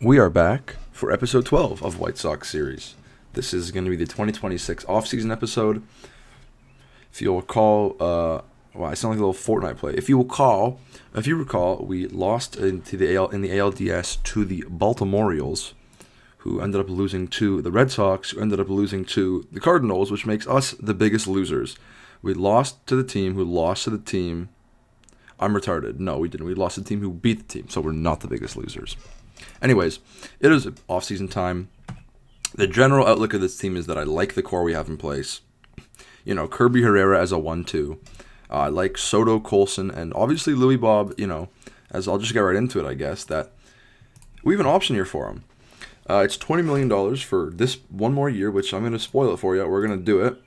We are back for episode 12 of White Sox series. This is going to be the 2026 offseason episode. If you'll recall, I sound like a little Fortnite play. If you recall, we lost in the ALDS to the Baltimore Orioles, who ended up losing to the Red Sox, who ended up losing to the Cardinals, which makes us the biggest losers. We lost to the team who lost to the team. I'm retarded. No, we didn't. We lost to the team who beat the team, so we're not the biggest losers. Anyways, it is off-season time. The general outlook of this team is that I like the core we have in place. You know, Kirby Herrera as a 1-2. I like Soto, Colson, and obviously Louis Bob, as I'll just get right into it, I guess, that we have an option here for him. It's $20 million for this one more year, which I'm going to spoil it for you. We're going to do it.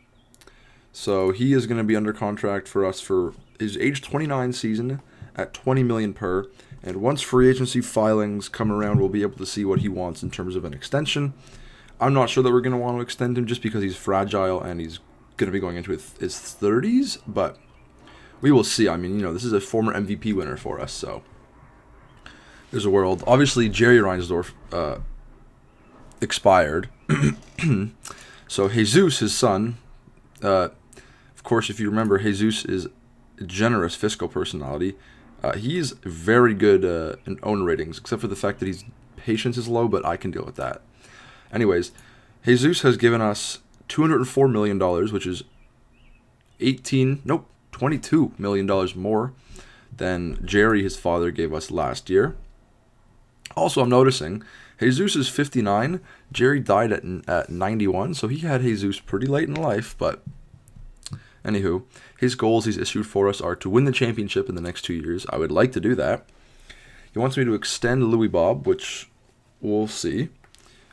So he is going to be under contract for us for his age 29 season at $20 million per. And once free agency filings come around, we'll be able to see what he wants in terms of an extension. I'm not sure that we're going to want to extend him just because he's fragile and he's going to be going into his 30s, but we will see. I mean, this is a former MVP winner for us, so there's a world. Obviously, Jerry Reinsdorf expired. So Jesus, his son, of course, if you remember, Jesus is a generous fiscal personality. He's very good in own ratings, except for the fact that his patience is low, but I can deal with that. Anyways, Jesus has given us $204 million, which is $22 million more than Jerry, his father, gave us last year. Also, I'm noticing Jesus is 59. Jerry died at 91, so he had Jesus pretty late in life, but anywho, his goals he's issued for us are to win the championship in the next 2 years. I would like to do that. He wants me to extend Louis Bob, which we'll see,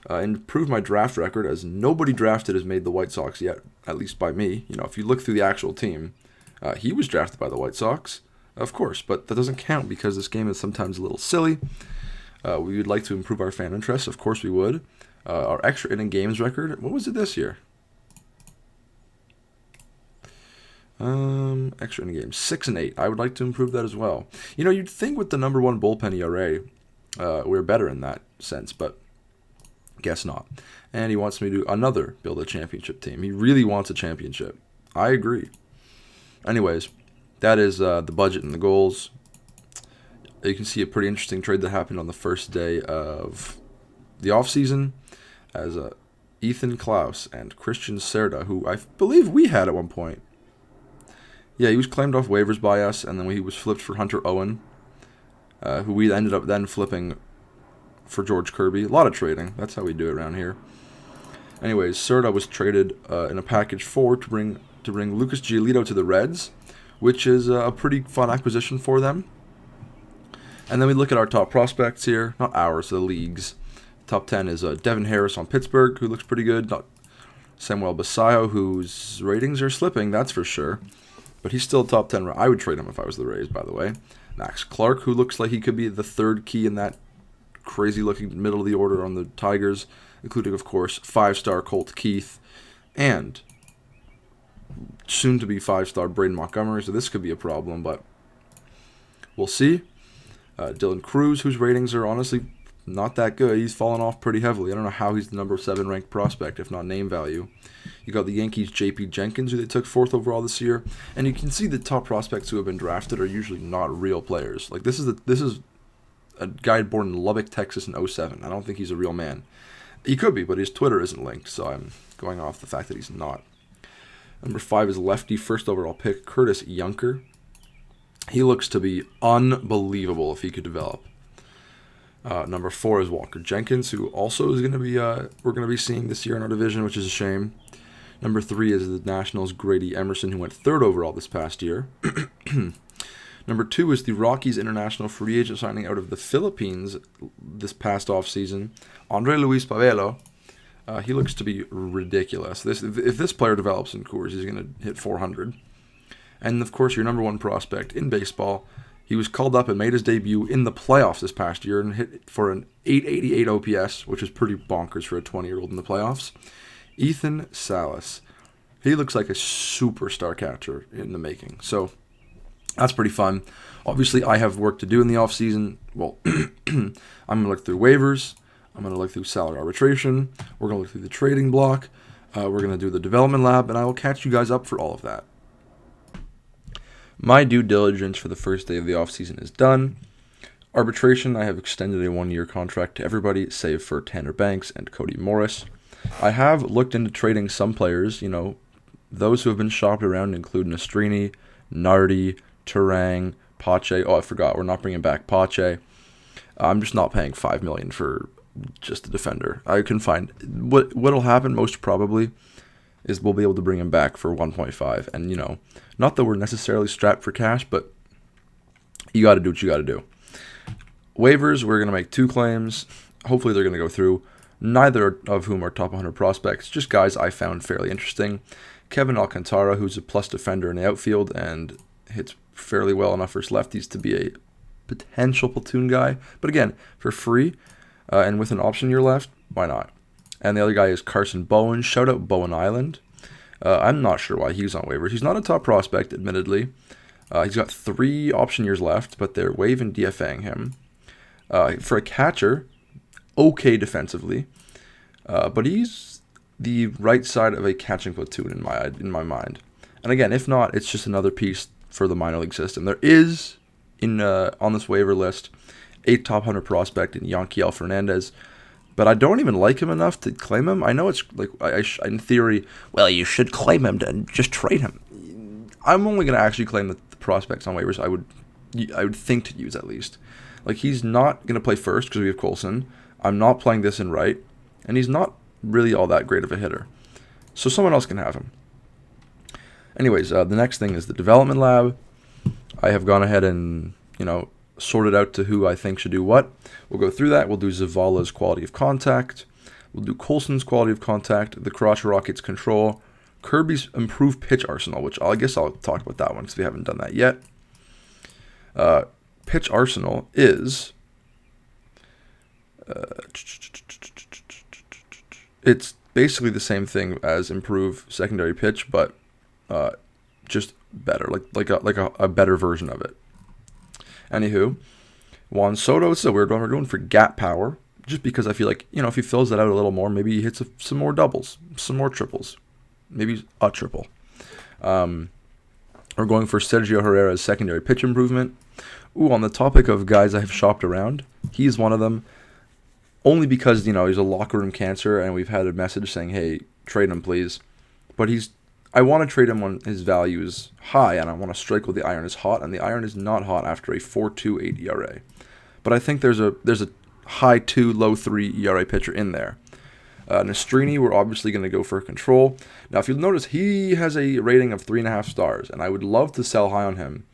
and improve my draft record, as nobody drafted has made the White Sox yet, at least by me. If you look through the actual team, he was drafted by the White Sox, of course, but that doesn't count because this game is sometimes a little silly. We would like to improve our fan interest, of course we would. Our extra inning games record, what was it this year? Extra inning games, 6-8. I would like to improve that as well. You'd think with the number one bullpen ERA, we're better in that sense, but guess not. And he wants me to build a championship team. He really wants a championship. I agree. Anyways, that is the budget and the goals. You can see a pretty interesting trade that happened on the first day of the offseason, as Ethan Klaus and Christian Cerda, who I believe we had at one point. Yeah, he was claimed off waivers by us, and then he was flipped for Hunter Owen, who we ended up then flipping for George Kirby. A lot of trading. That's how we do it around here. Anyways, Cerda was traded in a package 4 to bring Lucas Giolito to the Reds, which is a pretty fun acquisition for them. And then we look at our top prospects here. Not ours, the league's. Top 10 is Devin Harris on Pittsburgh, who looks pretty good. Not Samuel Basallo, whose ratings are slipping, that's for sure. But he's still top 10. I would trade him if I was the Rays, by the way. Max Clark, who looks like he could be the third key in that crazy-looking middle of the order on the Tigers, including, of course, 5-star Colt Keith and soon-to-be 5-star Braden Montgomery. So this could be a problem, but we'll see. Dylan Cruz, whose ratings are honestly not that good. He's fallen off pretty heavily. I don't know how he's the number 7 ranked prospect, if not name value. You got the Yankees' J.P. Jenkins, who they took 4th overall this year, and you can see the top prospects who have been drafted are usually not real players. Like this is a guy born in Lubbock, Texas in 2007. I don't think he's a real man. He could be, but his Twitter isn't linked, so I'm going off the fact that he's not. Number 5 is lefty, 1st overall pick, Curtis Yunker. He looks to be unbelievable if he could develop. Number 4 is Walker Jenkins, who also is going to be we're going to be seeing this year in our division, which is a shame. Number 3 is the Nationals' Grady Emerson, who went 3rd overall this past year. Number 2 is the Rockies international free agent signing out of the Philippines this past offseason, Andre Luis Pavelo. He looks to be ridiculous. If this player develops in Coors, he's going to hit 400. And, of course, your number 1 prospect in baseball. He was called up and made his debut in the playoffs this past year and hit for an 888 OPS, which is pretty bonkers for a 20-year-old in the playoffs. Ethan Salas. He looks like a superstar catcher in the making. So that's pretty fun. Obviously, I have work to do in the offseason. Well, I'm going to look through waivers. I'm going to look through salary arbitration. We're going to look through the trading block. We're going to do the development lab, and I will catch you guys up for all of that. My due diligence for the first day of the offseason is done. Arbitration, I have extended a 1-year contract to everybody, save for Tanner Banks and Cody Morris. I have looked into trading some players, those who have been shopped around include Nastrini, Nardi, Turang, Pache. Oh, I forgot, we're not bringing back Pache. I'm just not paying $5 million for just a defender. I can find what'll happen most probably is we'll be able to bring him back for 1.5, and not that we're necessarily strapped for cash, but you got to do what you got to do. Waivers, we're going to make 2 claims. Hopefully they're going to go through, neither of whom are top 100 prospects, just guys I found fairly interesting. Kevin Alcantara, who's a plus defender in the outfield and hits fairly well enough for his lefties to be a potential platoon guy. But again, for free and with an option year left, why not? And the other guy is Carson Bowen. Shout out Bowen Island. I'm not sure why he's on waivers. He's not a top prospect, admittedly. He's got 3 option years left, but they're waive and DFAing him. For a catcher, okay defensively, but he's the right side of a catching platoon in my mind. And again, if not, it's just another piece for the minor league system. There is on this waiver list a top 100 prospect in Yanquiel Fernandez, but I don't even like him enough to claim him. I know it's like in theory, well, you should claim him and just trade him. I'm only going to actually claim the prospects on waivers I would think to use at least. Like, he's not going to play first because we have Coulson. I'm not playing this in right, and he's not really all that great of a hitter. So someone else can have him. Anyways, the next thing is the development lab. I have gone ahead and, sorted out to who I think should do what. We'll go through that. We'll do Zavala's quality of contact. We'll do Coulson's quality of contact, the Crotch Rockets control, Kirby's improved pitch arsenal, which I guess I'll talk about that one because we haven't done that yet. Pitch arsenal is it's basically the same thing as improve secondary pitch, but just better, like a better version of it. Anywho, Juan Soto, it's a weird one. We're going for gap power, just because I feel like if he fills that out a little more, maybe he hits some more doubles, some more triples, maybe a triple. We're going for Sergio Herrera's secondary pitch improvement. Ooh, on the topic of guys I have shopped around, he's one of them. Only because, he's a locker room cancer, and we've had a message saying, hey, trade him, please. But I want to trade him when his value is high, and I want to strike while the iron is hot, and the iron is not hot after a 4.28 ERA. But I think there's a high 2, low 3 ERA pitcher in there. Nastrini, we're obviously going to go for control. Now, if you'll notice, he has a rating of 3.5 stars, and I would love to sell high on him.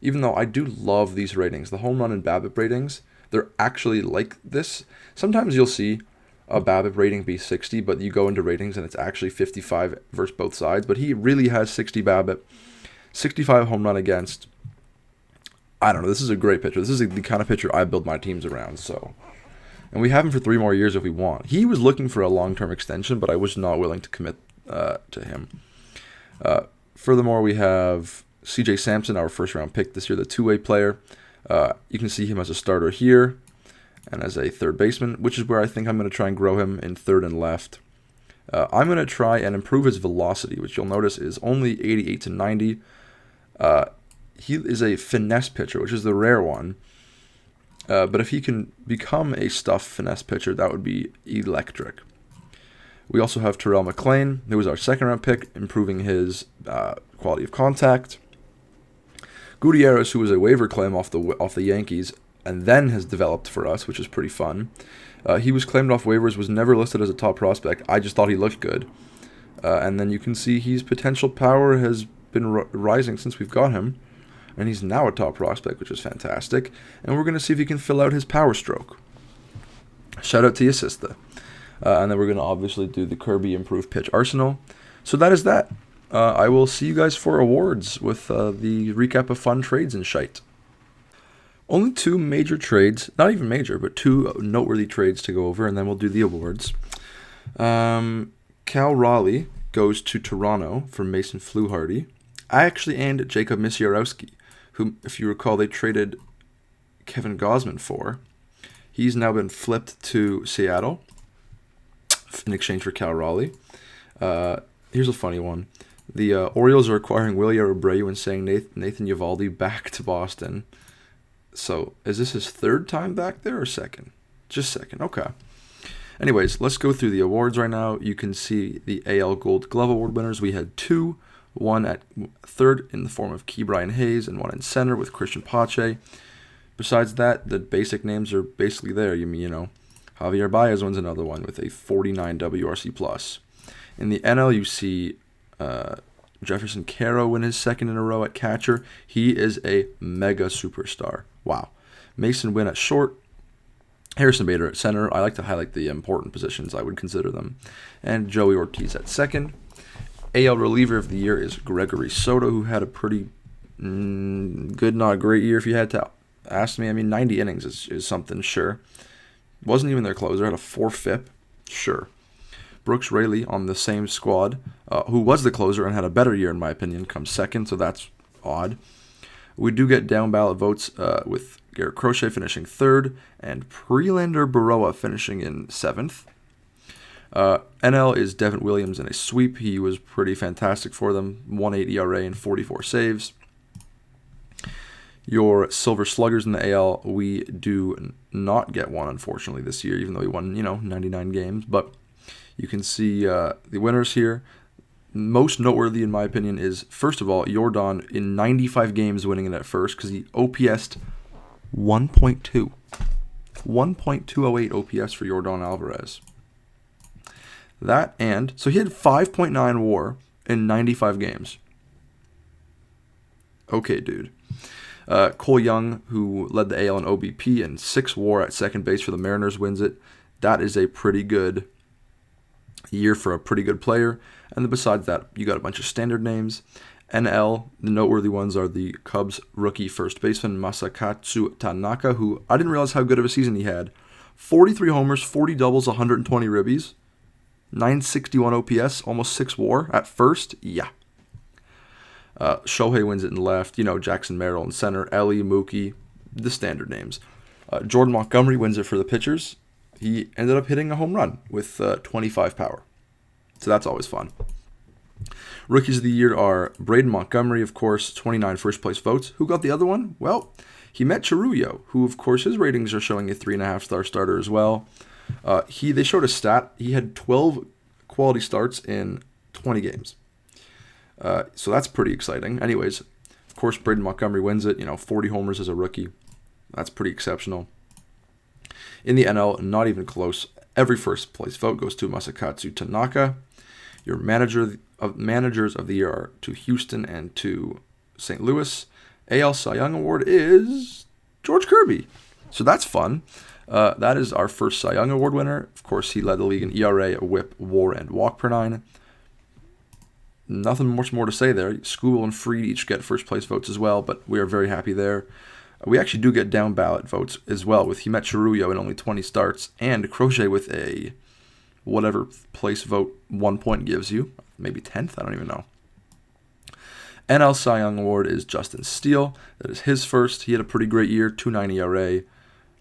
Even though I do love these ratings, the home run and BABIP ratings, they're actually like this. Sometimes you'll see a BABIP rating be 60, but you go into ratings and it's actually 55 versus both sides. But he really has 60 BABIP, 65 home run against. I don't know. This is a great pitcher. This is the kind of pitcher I build my teams around. And we have him for 3 more years if we want. He was looking for a long-term extension, but I was not willing to commit to him. Furthermore, we have CJ Sampson, our first-round pick this year, the two-way player. You can see him as a starter here and as a third baseman, which is where I think I'm going to try and grow him in third and left. I'm going to try and improve his velocity, which you'll notice is only 88 to 90. He is a finesse pitcher, which is the rare one. But if he can become a stuffed finesse pitcher, that would be electric. We also have Terrell McClain, who was our second-round pick, improving his quality of contact. Gutierrez, who was a waiver claim off the Yankees, and then has developed for us, which is pretty fun. He was claimed off waivers, was never listed as a top prospect. I just thought he looked good. And then you can see his potential power has been rising since we've got him. And he's now a top prospect, which is fantastic. And we're going to see if he can fill out his power stroke. Shout out to you, sister. And then we're going to obviously do the Kirby improved pitch arsenal. So that is that. I will see you guys for awards with the recap of fun trades and shite. Only 2 major trades, not even major, but 2 noteworthy trades to go over, and then we'll do the awards. Cal Raleigh goes to Toronto for Mason Fluharty. I actually aimed Jacob Misiorowski, who, if you recall, they traded Kevin Gausman for. He's now been flipped to Seattle in exchange for Cal Raleigh. Here's a funny one. The Orioles are acquiring Willie Abreu and saying Nathan Eovaldi back to Boston. So, is this his third time back there or second? Just second. Okay. Anyways, let's go through the awards right now. You can see the AL Gold Glove Award winners. We had two. One at third in the form of Key Brian Hayes and one in center with Christian Pache. Besides that, the basic names are basically there. You know, Javier Baez wins another one with a 49 WRC+. In the NL, you see Jefferson Caro win his second in a row at catcher. He is a mega superstar. Wow. Mason Wynn at short. Harrison Bader at center. I like to highlight the important positions. I would consider them. And Joey Ortiz at second. AL reliever of the year is Gregory Soto, who had a pretty good, not great year if you had to ask me. I mean, 90 innings is something, sure. Wasn't even their closer. Had a 4 FIP, sure. Brooks Raley on the same squad, who was the closer and had a better year in my opinion, comes second, so that's odd. We do get down ballot votes with Garrett Crochet finishing third and Prelander Baroa finishing in seventh. NL is Devin Williams in a sweep. He was pretty fantastic for them. 1.8 ERA and 44 saves. Your Silver Sluggers in the AL, we do not get one, unfortunately, this year, even though we won, 99 games. But you can see the winners here. Most noteworthy, in my opinion, is, first of all, Yordan in 95 games winning it at first because he OPS'd 1.2. 1.208 OPS for Yordan Alvarez. That so he had 5.9 WAR in 95 games. Okay, dude. Cole Young, who led the AL in OBP and 6 WAR at second base for the Mariners, wins it. That is a pretty good year for a pretty good player. And then besides that, you got a bunch of standard names. NL, the noteworthy ones are the Cubs rookie first baseman Masakatsu Tanaka, who I didn't realize how good of a season he had. 43 homers, 40 doubles, 120 ribbies. 961 OPS, almost 6 WAR at first. Yeah. Shohei wins it in left. Jackson Merrill in center. Ellie, Mookie, the standard names. Jordan Montgomery wins it for the pitchers. He ended up hitting a home run with 25 power. So that's always fun. Rookies of the year are Braden Montgomery, of course, 29 first place votes. Who got the other one? Well, he met Chirullo, who, of course, his ratings are showing a 3.5-star starter as well. They showed a stat. He had 12 quality starts in 20 games. So that's pretty exciting. Anyways, of course, Braden Montgomery wins it. 40 homers as a rookie. That's pretty exceptional. In the NL, not even close. Every first place vote goes to Masakatsu Tanaka. Your managers of the year are to Houston and to St. Louis. AL Cy Young Award is George Kirby. So that's fun. That is our first Cy Young Award winner. Of course, he led the league in ERA, WHIP, WAR, and walk per nine. Nothing much more to say there. Skubal and Fried each get first place votes as well, but we are very happy there. We actually do get down ballot votes as well, with Himet Chirullo in only 20 starts, and Crochet with a whatever place vote 1 point gives you. Maybe 10th? I don't even know. NL Cy Young Award is Justin Steele. That is his first. He had a pretty great year, 2.9 ERA.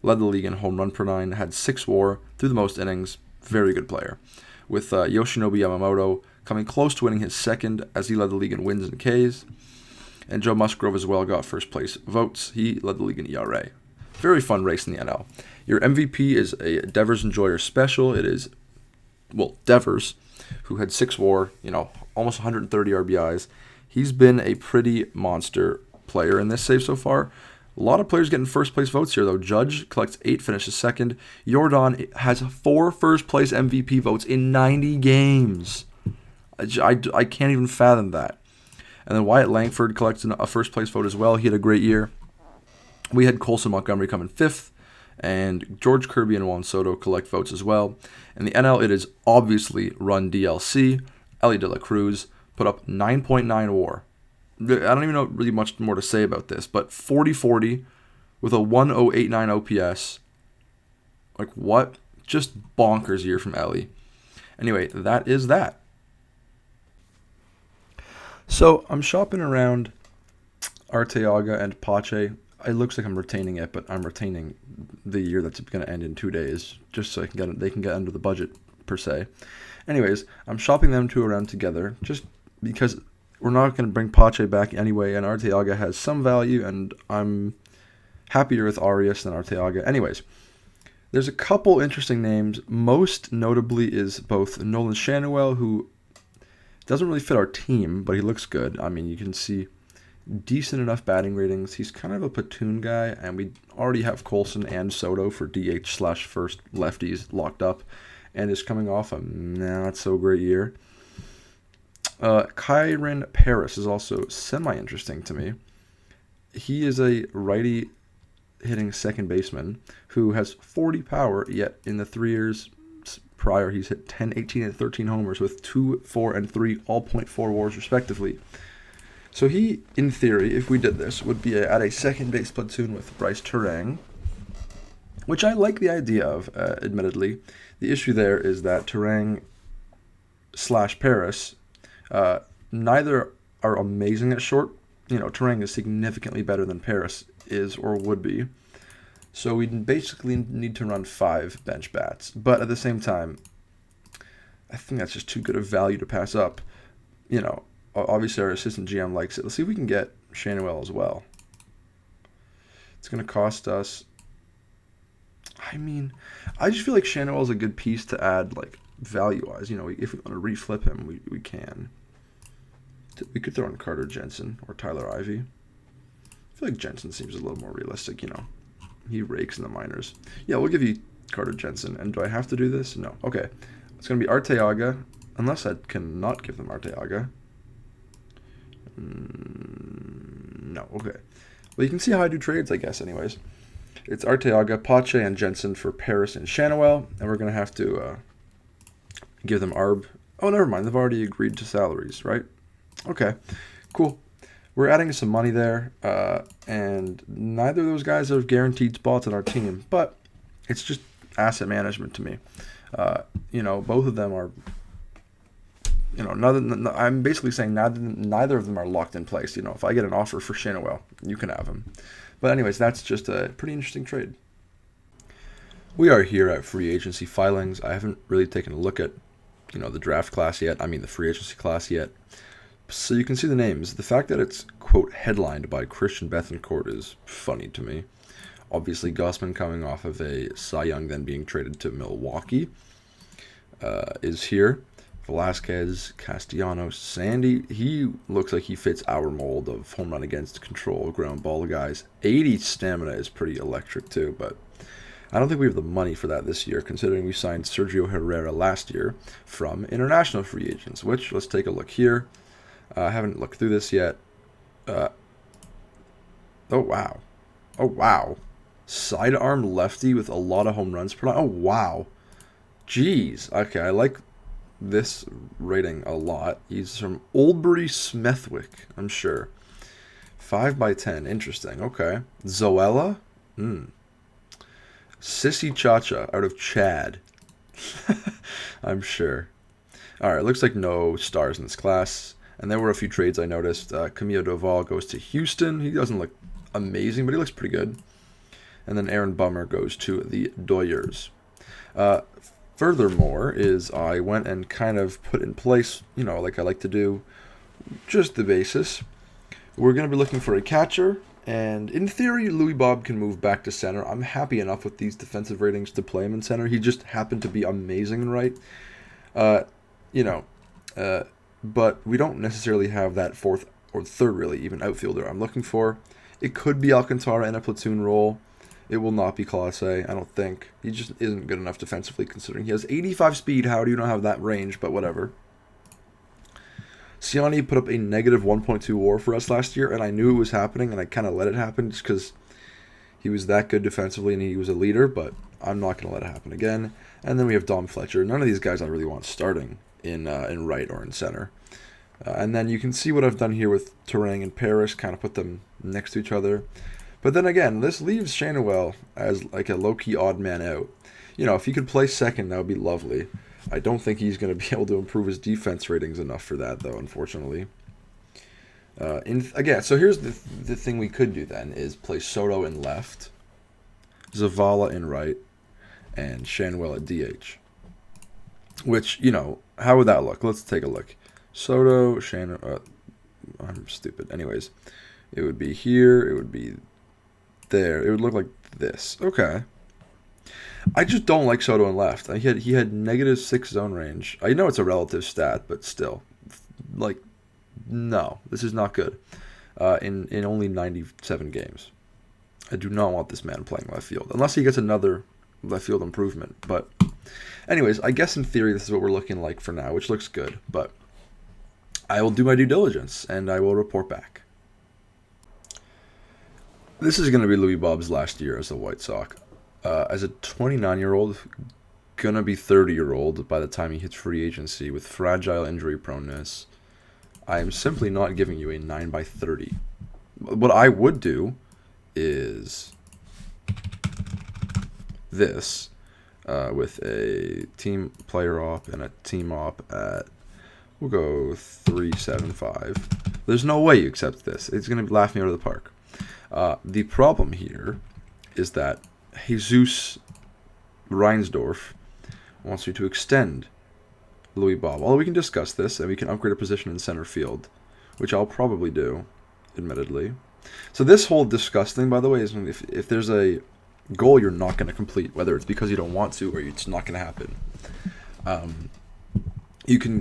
Led the league in home run per nine, had 6 WAR through the most innings. Very good player. With Yoshinobu Yamamoto coming close to winning his second, as he led the league in wins and Ks. And Joe Musgrove as well got first place votes. He led the league in ERA. Very fun race in the NL. Your MVP is a Devers Enjoyer special. It is, Devers, who had 6 WAR, almost 130 RBIs. He's been a pretty monster player in this save so far. A lot of players getting first place votes here, though. Judge collects 8, finishes second. Yordan has 4 first place MVP votes in 90 games. I can't even fathom that. And then Wyatt Langford collects a first place vote as well. He had a great year. We had Colson Montgomery come in 5th. And George Kirby and Juan Soto collect votes as well. In the NL, it is obviously Run DLC. Ellie De La Cruz put up 9.9 WAR. I don't even know really much more to say about this, but 40-40 with a 1.089 OPS. Like, what? Just bonkers year from Ellie. Anyway, that is that. So, I'm shopping around Arteaga and Pache. it looks like I'm retaining it, but I'm retaining the year that's going to end in 2 days, just so they can get under the budget per se. Anyways, I'm shopping them two around together, just because we're not going to bring Pache back anyway, and Arteaga has some value, and I'm happier with Arias than Arteaga. Anyways, there's a couple interesting names. Most notably is both Nolan Shanuel, who doesn't really fit our team, but he looks good. I mean, you can see decent enough batting ratings. He's kind of a platoon guy, and we already have Colson and Soto for DH/first lefties locked up, and is coming off a not so great year. Kyron Paris is also semi-interesting to me. He is a righty hitting second baseman who has 40 power, yet in the 3 years prior he's hit 10, 18, and 13 homers with 2, 4, and 3 all .4 WARs respectively. So he, in theory, if we did this, would be at a second base platoon with Bryce Turang, which I like the idea of, admittedly. The issue there is that Turang/Paris, neither are amazing at short. Turang is significantly better than Paris is or would be. So we basically need to run 5 bench bats. But at the same time, I think that's just too good of value to pass up. Obviously our assistant GM likes it. Let's see if we can get Shanuel as well. It's going to cost us... I just feel like Shanuel is a good piece to add, value-wise. If we want to reflip him, we can. We could throw in Carter Jensen or Tyler Ivey. I feel like Jensen seems a little more realistic, He rakes in the minors. Yeah, we'll give you Carter Jensen. And do I have to do this? No. Okay. It's going to be Arteaga, unless I cannot give them Arteaga. No. Okay. Well, you can see how I do trades, I guess, anyways. It's Arteaga, Pache, and Jensen for Paris and Shanuel, and we're going to have to give them Arb. Oh, never mind. They've already agreed to salaries, right? Okay. Cool. We're adding some money there, and neither of those guys have guaranteed spots on our team, but it's just asset management to me. Both of them are, I'm basically saying neither of them are locked in place. If I get an offer for Shanuel, you can have him. But anyways, that's just a pretty interesting trade. We are here at free agency filings. I haven't really taken a look at, the draft class yet. The free agency class yet. So you can see the names. The fact that it's, quote, headlined by Christian Bethancourt is funny to me. Obviously, Gossman coming off of a Cy Young, then being traded to Milwaukee, is here. Velasquez, Castellanos, Sandy. He looks like he fits our mold of home run against control, ground ball guys. 80 stamina is pretty electric too, but I don't think we have the money for that this year, considering we signed Sergio Herrera last year from international free agents, which, let's take a look here. I haven't looked through this yet. Oh, wow. Sidearm lefty with a lot of home runs per line. Oh, wow. Jeez. Okay, I like this rating a lot. He's from Oldbury Smethwick, I'm sure. 5/10. Interesting. Okay. Zoella. Sissy Chacha out of Chad. I'm sure. All right, looks like no stars in this class. And there were a few trades I noticed. Camilo Doval goes to Houston. He doesn't look amazing, but he looks pretty good. And then Aaron Bummer goes to the Doyers. Furthermore, I went and kind of put in place, like I like to do, just the basis. We're going to be looking for a catcher. And in theory, Louis Bob can move back to center. I'm happy enough with these defensive ratings to play him in center. He just happened to be amazing in right. But we don't necessarily have that fourth or third, really, even outfielder I'm looking for. It could be Alcantara in a platoon role. It will not be Clase, I don't think. He just isn't good enough defensively, considering he has 85 speed. How do you not have that range? But whatever. Siani put up a negative 1.2 WAR for us last year, and I knew it was happening, and I kind of let it happen just because he was that good defensively and he was a leader, but I'm not going to let it happen again. And then we have Dom Fletcher. None of these guys I really want starting in right or in center. And then you can see what I've done here with Turang and Paris, kind of put them next to each other. But then again, this leaves Shanuel as like a low-key odd man out. If he could play second, that would be lovely. I don't think he's going to be able to improve his defense ratings enough for that, though, unfortunately. Again, so here's the thing we could do then is play Soto in left, Zavala in right, and Shanwell at DH. Which, how would that look? Let's take a look. Soto, I'm stupid. Anyways, it would be here. It would be there. It would look like this. Okay. I just don't like Soto in left. He had -6 zone range. I know it's a relative stat, but still, like, no, this is not good. In only 97 games, I do not want this man playing left field unless he gets another left field improvement. But, anyways, I guess in theory this is what we're looking like for now, which looks good. But I will do my due diligence and I will report back. This is going to be Louis Bob's last year as a White Sox. As a 29-year-old, gonna be 30-year-old by the time he hits free agency with fragile injury proneness, I am simply not giving you a 9/30. What I would do is this with a team player op and a team op at, we'll go 375. There's no way you accept this. It's going to laugh me out of the park. The problem here is that Jesus Reinsdorf wants you to extend Louis Bob. Although we can discuss this and we can upgrade a position in center field, which I'll probably do, admittedly. So this whole discuss thing, by the way, is if there's a goal you're not going to complete, whether it's because you don't want to or it's not going to happen, you can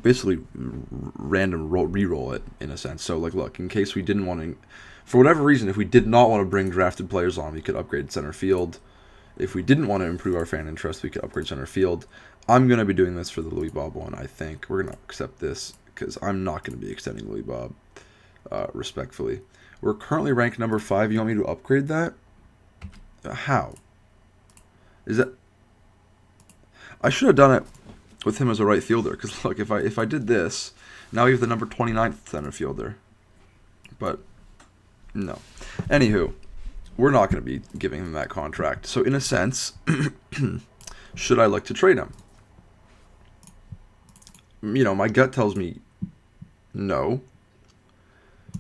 basically random re-roll it in a sense. So look, in case we didn't want to, for whatever reason, if we did not want to bring drafted players on, we could upgrade center field. If we didn't want to improve our fan interest, we could upgrade center field. I'm going to be doing this for the Louis Bob one, I think. We're going to accept this because I'm not going to be extending Louis Bob, respectfully. We're currently ranked number 5. You want me to upgrade that? How? Is that... I should have done it with him as a right fielder because, look, if I did this, now we have the number 29th center fielder. But, no. Anywho, we're not going to be giving him that contract. So, in a sense, should I like to trade him? My gut tells me no.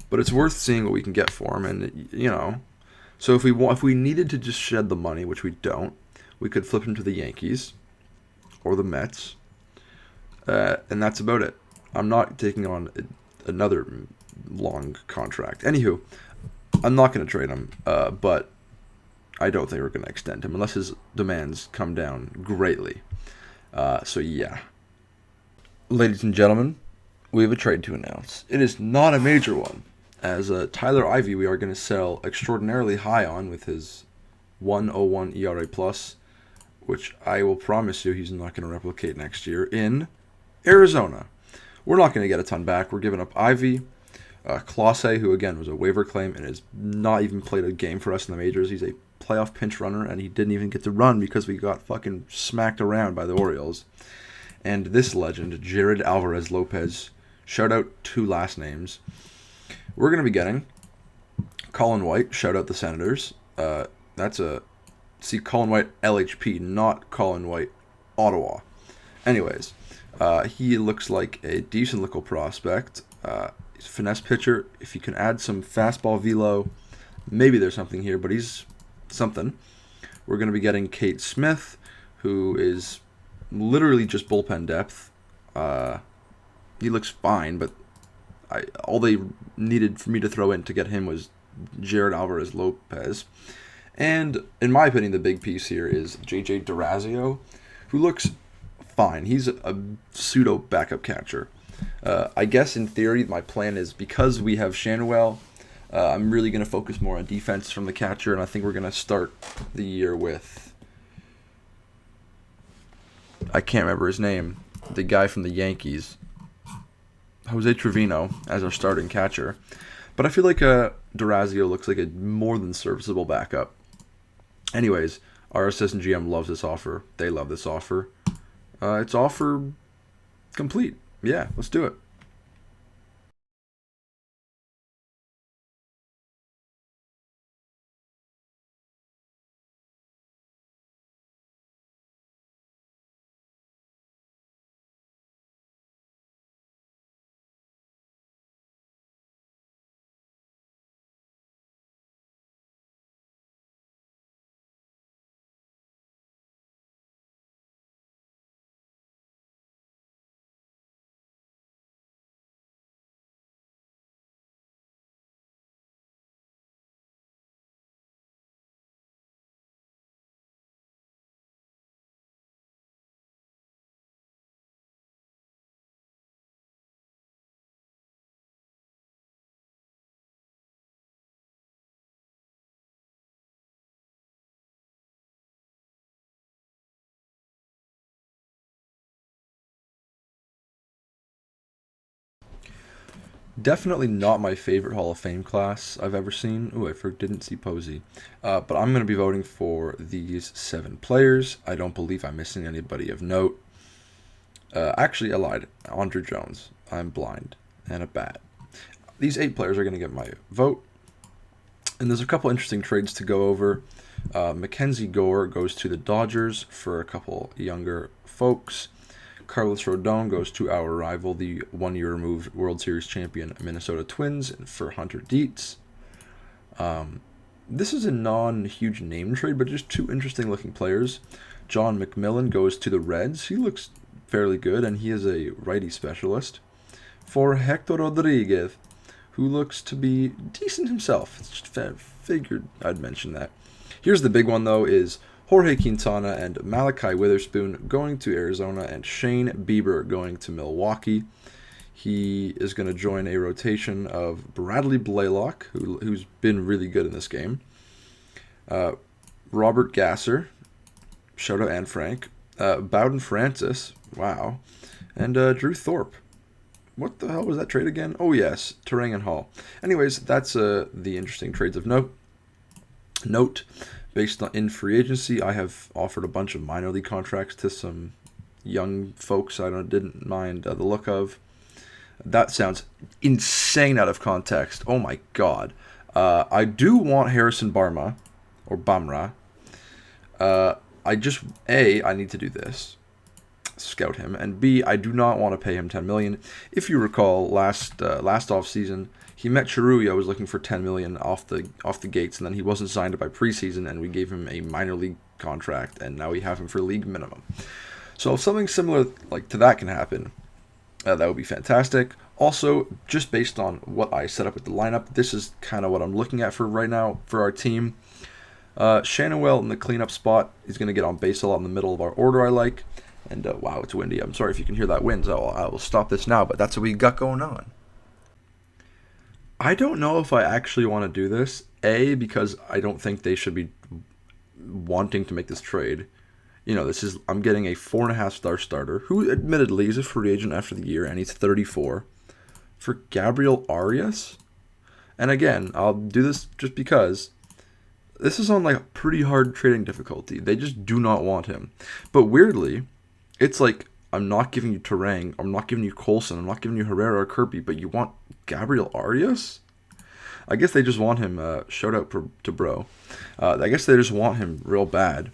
But it's worth seeing what we can get for him. And, so if we needed to just shed the money, which we don't, we could flip him to the Yankees or the Mets. And that's about it. I'm not taking on another long contract. Anywho, I'm not going to trade him, but I don't think we're going to extend him unless his demands come down greatly. So, yeah. Ladies and gentlemen, we have a trade to announce. It is not a major one, as Tyler Ivey we are going to sell extraordinarily high on with his 1.01 ERA+, which I will promise you he's not going to replicate next year in Arizona. We're not going to get a ton back. We're giving up Ivey. Clase, who again was a waiver claim and has not even played a game for us in the majors. He's a playoff pinch runner, and he didn't even get to run because we got fucking smacked around by the Orioles. And this legend, Jared Alvarez Lopez, shout out 2 last names. We're going to be getting Colin White, shout out the Senators. Colin White LHP, not Colin White Ottawa. Anyways, he looks like a decent little prospect. He's a finesse pitcher. If you can add some fastball velo, maybe there's something here, but he's something. We're going to be getting Kate Smith, who is literally just bullpen depth. He looks fine, but all they needed for me to throw in to get him was Jared Alvarez Lopez. And in my opinion, the big piece here is JJ Durazio, who looks fine. He's a pseudo backup catcher. I guess in theory, my plan is because we have Shanwell, I'm really going to focus more on defense from the catcher, and I think we're going to start the year with, I can't remember his name, the guy from the Yankees, Jose Trevino, as our starting catcher. But I feel like Durazio looks like a more than serviceable backup. Anyways, our assistant GM loves this offer. They love this offer. It's offer complete. Yeah, let's do it. Definitely not my favorite Hall of Fame class I've ever seen. Ooh, didn't see Posey. But I'm going to be voting for these 7 players. I don't believe I'm missing anybody of note. Actually, I lied. Andre Jones. I'm blind. And a bat. These 8 players are going to get my vote. And there's a couple interesting trades to go over. Mackenzie Gore goes to the Dodgers for a couple younger folks. Carlos Rodon goes to our rival, the 1-year removed World Series champion Minnesota Twins, for Hunter Dietz. This is a non-huge name trade, but just 2 interesting-looking players. John McMillan goes to the Reds. He looks fairly good, and he is a righty specialist. For Hector Rodriguez, who looks to be decent himself. It's just figured I'd mention that. Here's the big one, though, is Jorge Quintana and Malachi Witherspoon going to Arizona, and Shane Bieber going to Milwaukee. He is going to join a rotation of Bradley Blaylock, who's been really good in this game. Robert Gasser, shout out Anne Frank. Bowden Francis, wow. And Drew Thorpe. What the hell was that trade again? Oh, yes, Terang and Hall. Anyways, that's the interesting trades of note. Based on in free agency, I have offered a bunch of minor league contracts to some young folks I didn't mind the look of. That sounds insane out of context. Oh my god. I do want Harrison Barma, or Bamra. I need to do this. Scout him, and B, I do not want to pay him $10 million. If you recall, last offseason, he met Chiruya, was looking for $10 million off the gates, and then he wasn't signed by preseason, and we gave him a minor league contract, and now we have him for league minimum. So if something similar like to that can happen, that would be fantastic. Also, just based on what I set up with the lineup, this is kind of what I'm looking at for right now for our team. Shannonwell in the cleanup spot. He's going to get on base a lot in the middle of our order I like. And wow, it's windy. I'm sorry if you can hear that wind. So I will stop this now, but that's what we got going on. I don't know if I actually want to do this. A, because I don't think they should be wanting to make this trade. I'm getting a 4.5-star starter, who admittedly is a free agent after the year, and he's 34, for Gabriel Arias. And again, I'll do this just because this is on like a pretty hard trading difficulty. They just do not want him. But weirdly, it's like, I'm not giving you Terang, I'm not giving you Colson, I'm not giving you Herrera or Kirby, but you want Gabriel Arias? I guess they just want him, shout out to bro. I guess they just want him real bad.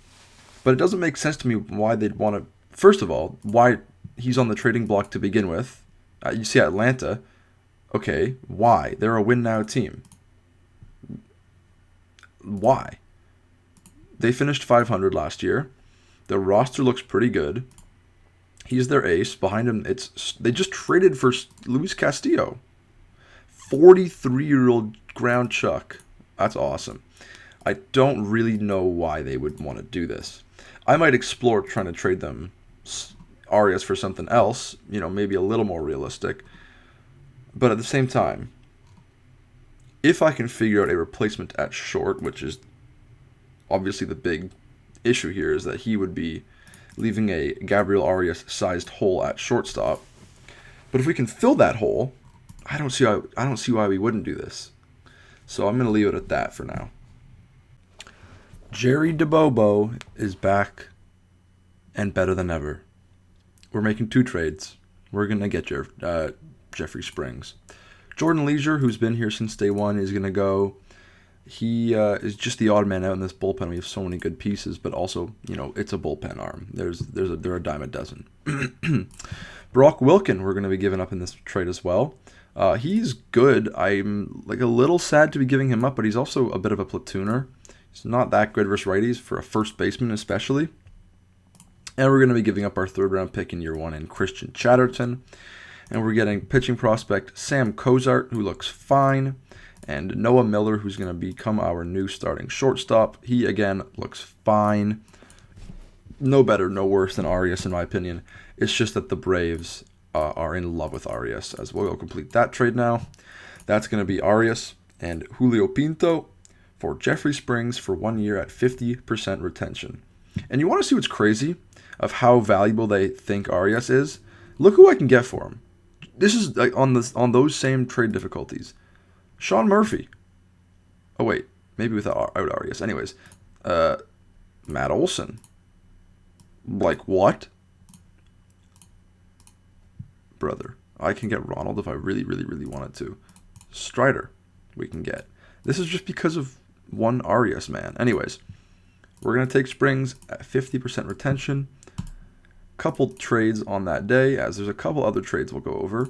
But it doesn't make sense to me why they'd want to, first of all, why he's on the trading block to begin with. You see Atlanta, okay, why? They're a win-now team. Why? They finished 500 last year. Their roster looks pretty good. He's their ace. Behind him, they just traded for Luis Castillo. 43-year-old ground chuck. That's awesome. I don't really know why they would want to do this. I might explore trying to trade them Arias for something else, maybe a little more realistic. But at the same time, if I can figure out a replacement at short, which is obviously the big issue here, is that he would be leaving a Gabriel Arias-sized hole at shortstop. But if we can fill that hole, I don't see why we wouldn't do this. So I'm going to leave it at that for now. Jerry DeBobo is back and better than ever. We're making 2 trades. We're going to get Jeffrey Springs. Jordan Leisure, who's been here since day one, is going to go. He is just the odd man out in this bullpen. We have so many good pieces, but also, it's a bullpen arm. They're a dime a dozen. Brock Wilken, we're going to be giving up in this trade as well. He's good. I'm a little sad to be giving him up, but he's also a bit of a platooner. He's not that good versus righties, for a first baseman especially. And we're going to be giving up our 3rd-round pick in year 1 in Christian Chatterton. And we're getting pitching prospect Sam Cozart, who looks fine, and Noah Miller, who's going to become our new starting shortstop. He, again, looks fine. No better, no worse than Arias, in my opinion. It's just that the Braves are in love with Arias, as we'll complete that trade now. That's going to be Arias and Julio Pinto for Jeffrey Springs for 1 year at 50% retention. And you want to see what's crazy of how valuable they think Arias is? Look who I can get for him. this is like on those same trade difficulties. Sean Murphy. Oh wait, maybe without Arias. Anyways, Matt Olson. Like what? Brother, I can get Ronald if I really, really, really wanted to. Strider, we can get. This is just because of one Arias man. Anyways, we're gonna take Springs at 50% retention. Couple trades on that day, as there's a couple other trades we'll go over,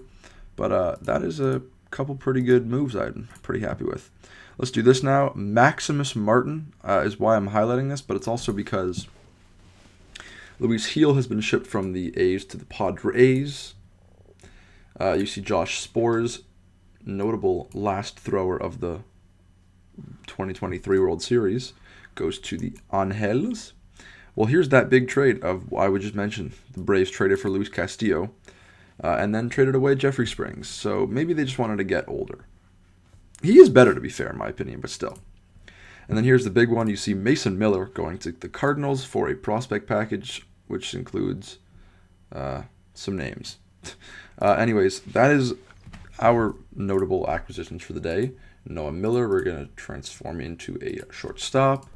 but that is a couple pretty good moves I'm pretty happy with. Let's do this now. Maximus Martin is why I'm highlighting this, but it's also because Luis Heel has been shipped from the A's to the Padres. You see Josh Spores, notable last thrower of the 2023 World Series, goes to the Angels. Well, here's that big trade of I would just mention. The Braves traded for Luis Castillo and then traded away Jeffrey Springs. So maybe they just wanted to get older. He is better, to be fair, in my opinion, but still. And then here's the big one. You see Mason Miller going to the Cardinals for a prospect package, which includes some names. Anyways, that is our notable acquisitions for the day. Noah Miller, we're going to transform into a shortstop.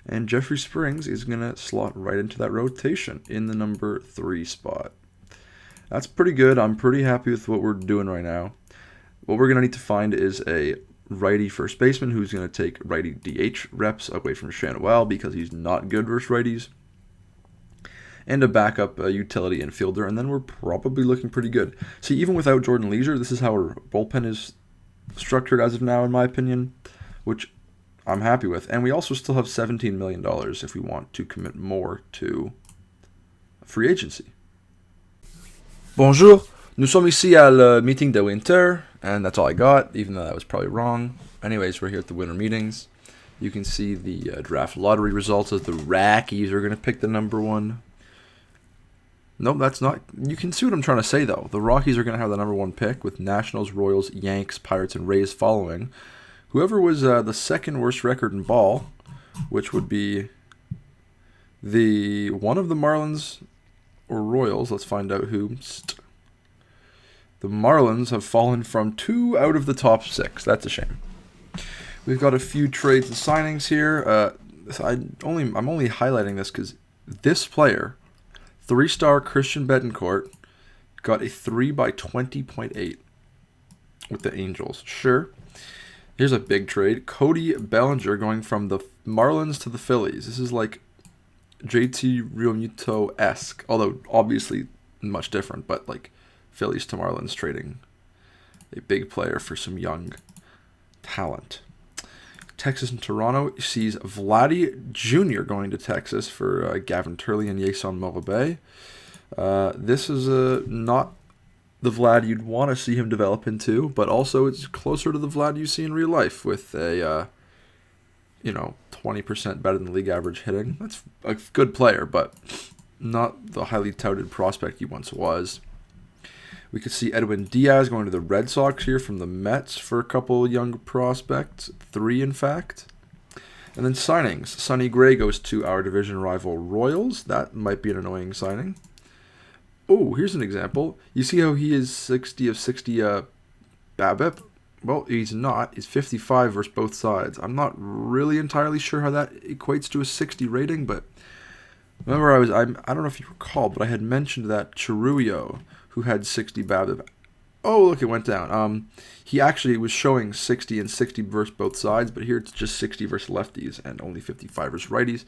And Jeffrey Springs is going to slot right into that rotation in the number 3 spot. That's pretty good. I'm pretty happy with what we're doing right now. What we're going to need to find is a righty first baseman who's going to take righty DH reps away from Shanuel because he's not good versus righties. And a backup utility infielder, and then we're probably looking pretty good. See, even without Jordan Leisure, this is how our bullpen is structured as of now, in my opinion, which I'm happy with. And we also still have $17 million if we want to commit more to free agency. Bonjour, nous sommes ici à le meeting de winter, and that's all I got, even though that was probably wrong. Anyways, we're here at the winter meetings. You can see the draft lottery results as the Rockies are going to pick the number 1. Nope, that's not. You can see what I'm trying to say, though. The Rockies are going to have the number 1 pick with Nationals, Royals, Yanks, Pirates, and Rays following. Whoever was the second worst record in ball, which would be the one of the Marlins or Royals. Let's find out who. The Marlins have fallen from 2 out of the top 6. That's a shame. We've got a few trades and signings here. I'm only highlighting this because this player, 3-star Christian Betancourt, got a 3/20.8 with the Angels. Sure. Here's a big trade. Cody Bellinger going from the Marlins to the Phillies. This is like JT Realmuto-esque, although obviously much different, but like Phillies to Marlins trading a big player for some young talent. Texas and Toronto sees Vladdy Jr. going to Texas for Gavin Turley and Yason Morabay. This is not the Vlad you'd want to see him develop into, but also it's closer to the Vlad you see in real life with a 20% better than the league average hitting. That's a good player, but not the highly touted prospect he once was. We could see Edwin Diaz going to the Red Sox here from the Mets for a couple young prospects, 3 in fact. And then signings. Sonny Gray goes to our division rival Royals. That might be an annoying signing. Oh, here's an example. You see how he is 60 of 60 BABIP? Well, he's not. He's 55 versus both sides. I'm not really entirely sure how that equates to a 60 rating, but remember I don't know if you recall, but I had mentioned that Chirurrio, who had 60 BABIP. Oh, look, it went down. He actually was showing 60 and 60 versus both sides, but here it's just 60 versus lefties and only 55 versus righties.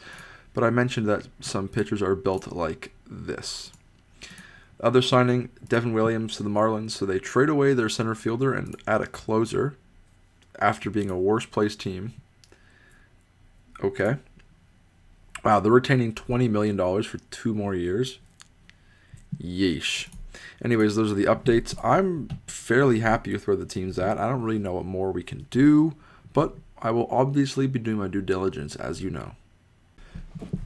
But I mentioned that some pitchers are built like this. Other signing, Devin Williams to the Marlins, so they trade away their center fielder and add a closer after being a worse-placed team. Okay. Wow, they're retaining $20 million for 2 more years. Yeesh. Anyways, those are the updates. I'm fairly happy with where the team's at. I don't really know what more we can do, but I will obviously be doing my due diligence, as you know.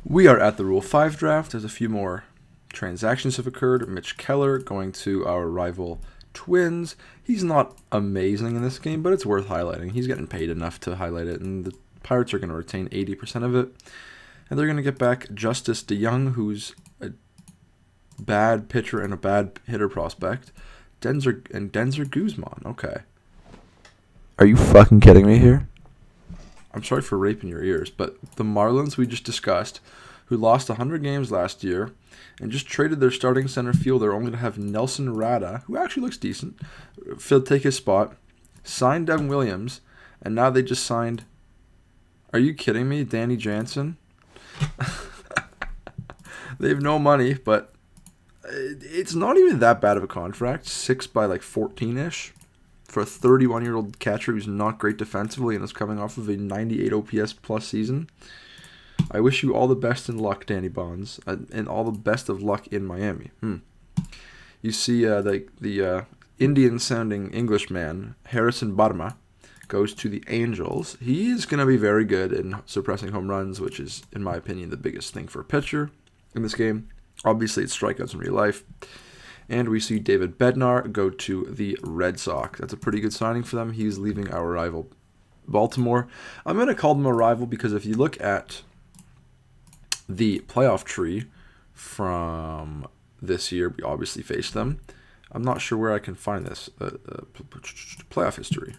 We are at the Rule 5 draft. There's a few more transactions have occurred. Mitch Keller going to our rival Twins. He's not amazing in this game, but it's worth highlighting. He's getting paid enough to highlight it, and the Pirates are going to retain 80% of it. And they're going to get back Justice DeYoung, who's a bad pitcher and a bad hitter prospect. Denzer Guzman. Okay. Are you fucking kidding me here? I'm sorry for raping your ears, but the Marlins we just discussed, who lost 100 games last year and just traded their starting center fielder only to have Nelson Rada, who actually looks decent, take his spot, signed Devin Williams, and now they just signed, are you kidding me, Danny Jansen? They have no money, but it's not even that bad of a contract. 6 by like 14-ish for a 31-year-old catcher who's not great defensively and is coming off of a 98 OPS plus season. I wish you all the best in luck, Danny Bonds, and all the best of luck in Miami. You see the Indian-sounding Englishman, Harrison Barma, goes to the Angels. He is going to be very good in suppressing home runs, which is, in my opinion, the biggest thing for a pitcher in this game. Obviously, it's strikeouts in real life. And we see David Bednar go to the Red Sox. That's a pretty good signing for them. He's leaving our rival, Baltimore. I'm going to call them a rival because if you look at the playoff tree from this year, we obviously faced them. I'm not sure where I can find this. Playoff history.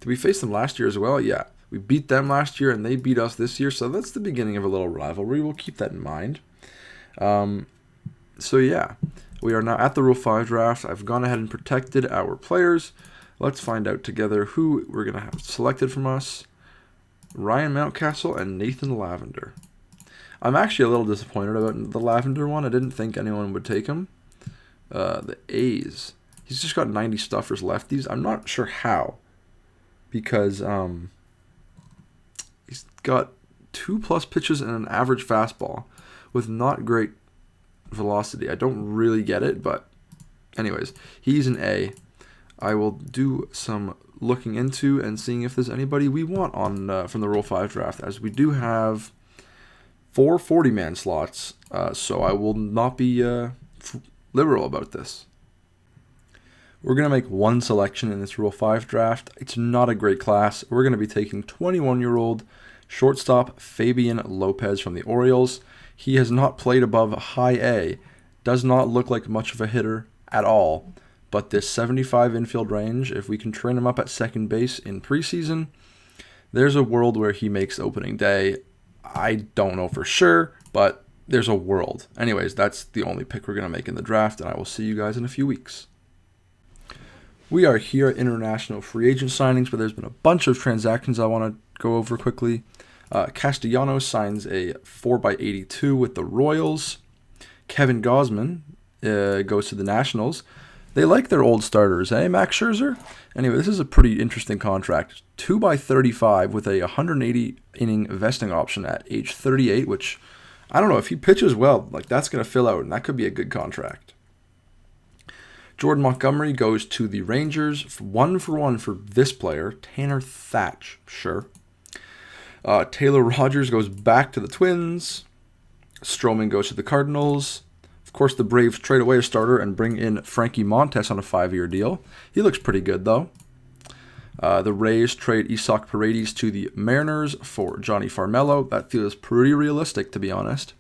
Did we face them last year as well? Yeah. We beat them last year and they beat us this year. So that's the beginning of a little rivalry. We'll keep that in mind. So yeah, we are now at the Rule 5 draft. I've gone ahead and protected our players. Let's find out together who we're going to have selected from us. Ryan Mountcastle and Nathan Lavender. I'm actually a little disappointed about the Lavender one. I didn't think anyone would take him. The A's. He's just got 90 stuffers lefties. I'm not sure how. Because he's got 2+ pitches and an average fastball with not great velocity. I don't really get it, but anyways, he's an A. I will do some looking into and seeing if there's anybody we want on from the Rule 5 draft, as we do have 4 40-man slots, so I will not be liberal about this. We're going to make one selection in this Rule 5 draft. It's not a great class. We're going to be taking 21-year-old shortstop Fabian Lopez from the Orioles. He has not played above high A. Does not look like much of a hitter at all. But this 75 infield range, if we can train him up at second base in preseason, there's a world where he makes opening day. I don't know for sure, but there's a world. Anyways, that's the only pick we're going to make in the draft, and I will see you guys in a few weeks. We are here at international free agent signings, but there's been a bunch of transactions I want to go over quickly. Castellanos signs a 4x82 with the Royals. Kevin Gausman goes to the Nationals. They like their old starters, eh, Max Scherzer? Anyway, this is a pretty interesting contract. 2x35 with a 180-inning vesting option at age 38, which, I don't know, if he pitches well, like that's going to fill out, and that could be a good contract. Jordan Montgomery goes to the Rangers, 1-for-1 for this player, Tanner Thatch, sure. Taylor Rogers goes back to the Twins. Stroman goes to the Cardinals. Of course, the Braves trade away a starter and bring in Frankie Montes on a 5-year deal. He looks pretty good, though. The Rays trade Isaac Paredes to the Mariners for Johnny Farmelo. That feels pretty realistic, to be honest.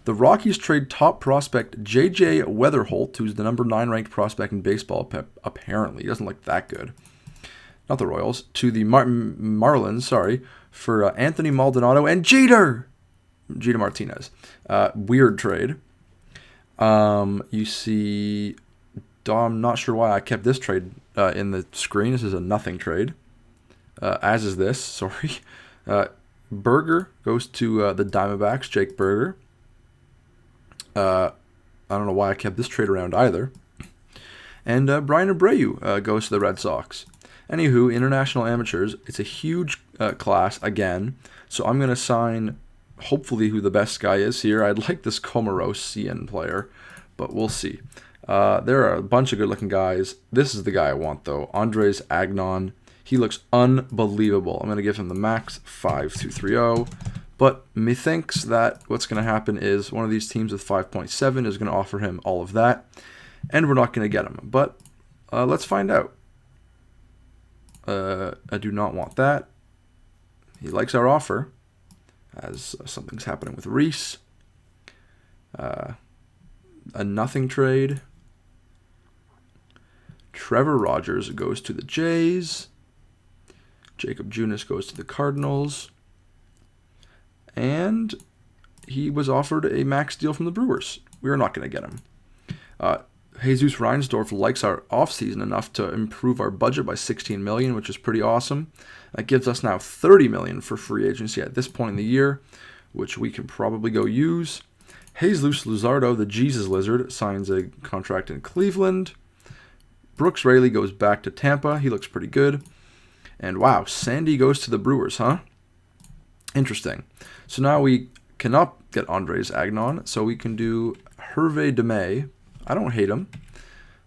The Rockies trade top prospect J.J. Weatherholt, who's the number 9 ranked prospect in baseball, apparently. He doesn't look that good. Not the Royals. To the Marlins, for Anthony Maldonado and Jeter Martinez. Weird trade. You see, I'm not sure why I kept this trade in the screen. This is a nothing trade. As is this, sorry. Berger goes to the Diamondbacks, Jake Berger. I don't know why I kept this trade around either. And Brian Abreu goes to the Red Sox. Anywho, international amateurs, it's a huge class again. So I'm going to sign, hopefully, who the best guy is here. I'd like this Komorosian player, but we'll see. There are a bunch of good-looking guys. This is the guy I want, though. Andres Agnon. He looks unbelievable. I'm going to give him the max 5.230. But methinks that what's going to happen is one of these teams with 5.7 is going to offer him all of that, and we're not going to get him. But let's find out. I do not want that. He likes our offer, as something's happening with Reese. A nothing trade. Trevor Rogers goes to the Jays. Jacob Junis goes to the Cardinals. And he was offered a max deal from the Brewers. We are not going to get him. Jesus Reinsdorf likes our offseason enough to improve our budget by $16 million, which is pretty awesome. That gives us now $30 million for free agency at this point in the year, which we can probably go use. Jesus Luzardo, the Jesus Lizard, signs a contract in Cleveland. Brooks Raley goes back to Tampa. He looks pretty good. And wow, Sandy goes to the Brewers, huh? Interesting. So now we cannot get Andres Agnon, so we can do Hervé Demey. I don't hate him.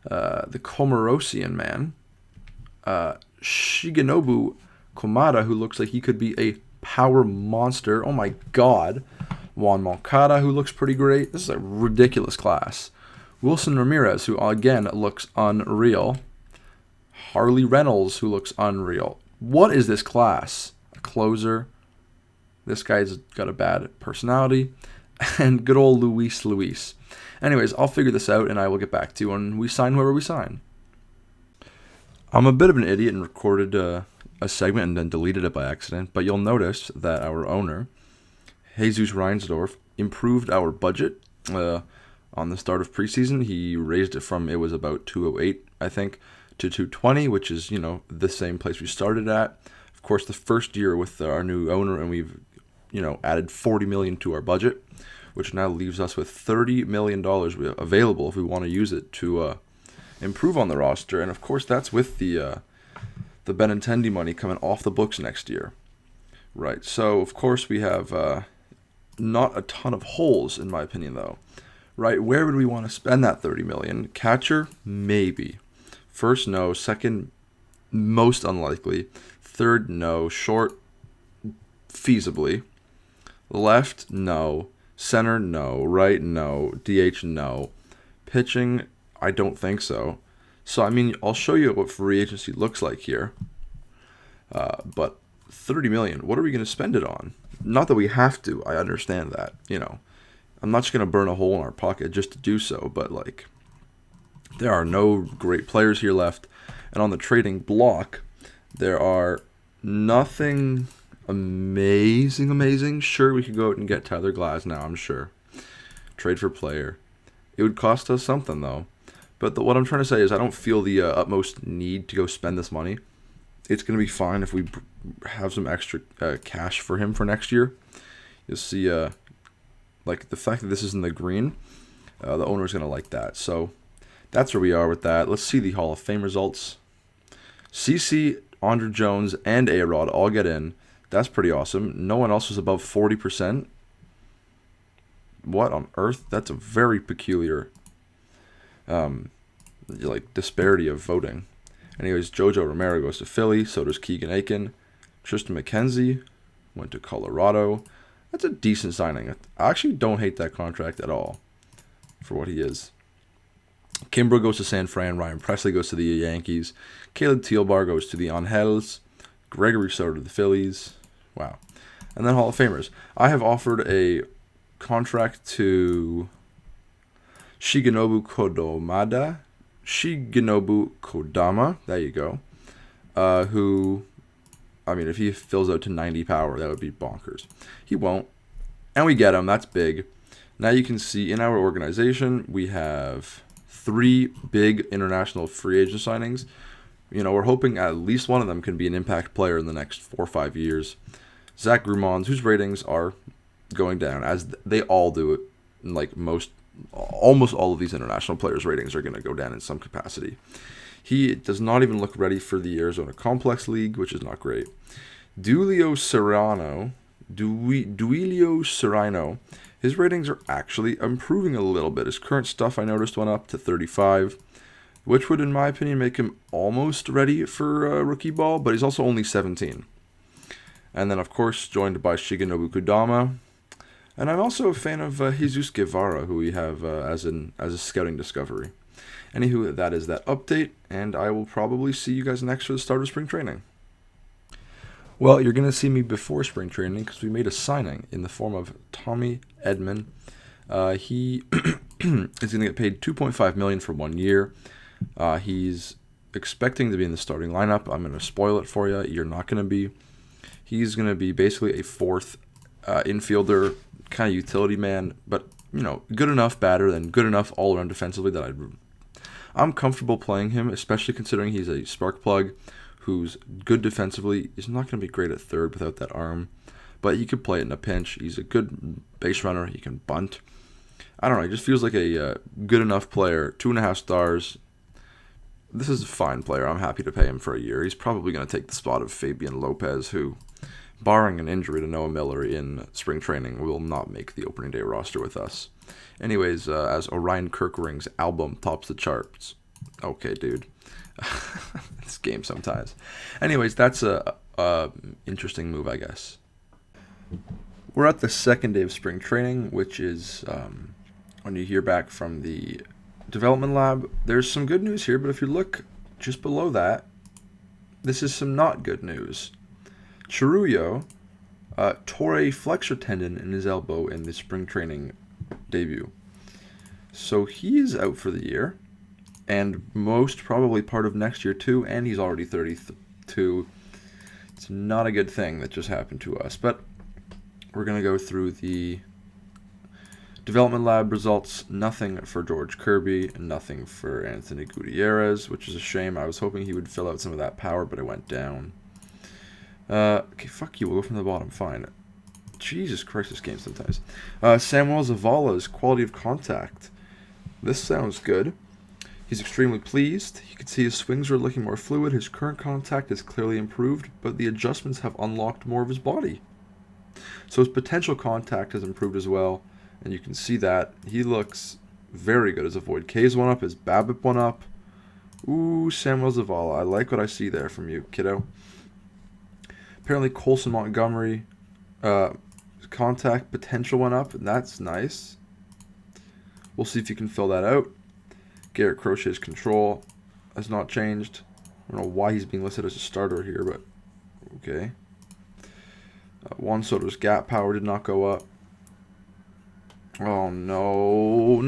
The Komorosian man. Shigenobu Komada, who looks like he could be a power monster. Oh my god. Juan Moncada, who looks pretty great. This is a ridiculous class. Wilson Ramirez, who again looks unreal. Harley Reynolds, who looks unreal. What is this class? A closer. This guy's got a bad personality. And good old Luis. Anyways, I'll figure this out and I will get back to you when we sign whoever we sign. I'm a bit of an idiot and recorded a segment and then deleted it by accident, but you'll notice that our owner, Jesus Reinsdorf, improved our budget on the start of preseason. He raised it from, it was about 208, I think, to 220, which is, the same place we started at. Of course, the first year with our new owner, and we've, added $40 million to our budget, which now leaves us with $30 million available if we want to use it to improve on the roster. And of course, that's with the Benintendi money coming off the books next year. Right, so of course we have not a ton of holes, in my opinion, though. Right, where would we want to spend that $30 million? Catcher, maybe. First, no. Second, most unlikely. Third, no. Short, feasibly. Left, no. Center, no. Right, no. DH, no. Pitching, I don't think so. So, I'll show you what free agency looks like here. But $30 million, what are we going to spend it on? Not that we have to. I understand that. I'm not just going to burn a hole in our pocket just to do so. But, there are no great players here left. And on the trading block, there are nothing amazing. Sure, we could go out and get Tyler Glasnow, I'm sure. Trade for player. It would cost us something, though. But what I'm trying to say is I don't feel the utmost need to go spend this money. It's going to be fine if we have some extra cash for him for next year. You'll see, the fact that this is in the green, the owner's going to like that. So that's where we are with that. Let's see the Hall of Fame results. CC, Andre Jones, and A-Rod all get in. That's pretty awesome. No one else was above 40%. What on earth? That's a very peculiar disparity of voting. Anyways, Jojo Romero goes to Philly. So does Keegan Aiken. Tristan McKenzie went to Colorado. That's a decent signing. I actually don't hate that contract at all for what he is. Kimbrough goes to San Fran. Ryan Presley goes to the Yankees. Caleb Tealbar goes to the Angels. Gregory Soto to the Phillies. Wow. And then Hall of Famers. I have offered a contract to Shigenobu Kodama, there you go, who, if he fills out to 90 power, that would be bonkers. He won't. And we get him. That's big. Now you can see in our organization, we have 3 big international free agent signings. We're hoping at least one of them can be an impact player in the next 4 or 5 years. Zach Grumons, whose ratings are going down, as they all do it, almost all of these international players' ratings are going to go down in some capacity. He does not even look ready for the Arizona Complex League, which is not great. Duilio Serrano, his ratings are actually improving a little bit. His current stuff, I noticed, went up to 35, which would, in my opinion, make him almost ready for rookie ball, but he's also only 17. And then, of course, joined by Shigenobu Kodama. And I'm also a fan of Jesus Guevara, who we have as a scouting discovery. Anywho, that is that update, and I will probably see you guys next for the start of spring training. Well, you're going to see me before spring training because we made a signing in the form of Tommy Edman. He is going to get paid $2.5 million for 1 year. He's expecting to be in the starting lineup. I'm going to spoil it for you. You're not going to be. He's going to be basically a fourth infielder, kind of utility man, but good enough batter and good enough all around defensively that I'm comfortable playing him, especially considering he's a spark plug who's good defensively. He's not going to be great at third without that arm, but he could play it in a pinch. He's a good base runner. He can bunt. I don't know. He just feels like a good enough player. 2.5 stars. This is a fine player. I'm happy to pay him for a year. He's probably going to take the spot of Fabian Lopez, who, barring an injury to Noah Miller in spring training, will not make the opening day roster with us. Anyways, as Orion Kirkring's album tops the charts. Okay, dude. This game sometimes. Anyways, that's a interesting move, I guess. We're at the second day of spring training, which is when you hear back from the development lab. There's some good news here, but if you look just below that, this is some not good news. Chirullo tore a flexor tendon in his elbow in the spring training debut. So he is out for the year, and most probably part of next year too, and he's already 32. It's not a good thing that just happened to us, but we're going to go through the development lab results. Nothing for George Kirby, nothing for Anthony Gutierrez, which is a shame. I was hoping he would fill out some of that power, but it went down. Okay, fuck you. We'll go from the bottom. Fine. Jesus Christ, this game sometimes. Samuel Zavala's quality of contact. This sounds good. He's extremely pleased. You can see his swings are looking more fluid. His current contact is clearly improved, but the adjustments have unlocked more of his body. So his potential contact has improved as well, and you can see that. He looks very good. His avoid Ks went up, his BABIP went up. Ooh, Samuel Zavala. I like what I see there from you, kiddo. Apparently Colson Montgomery contact potential went up, and that's nice. We'll see if you can fill that out. Garrett Crochet's control has not changed. I don't know why he's being listed as a starter here, but okay. Juan Soto's gap power did not go up. Oh, no.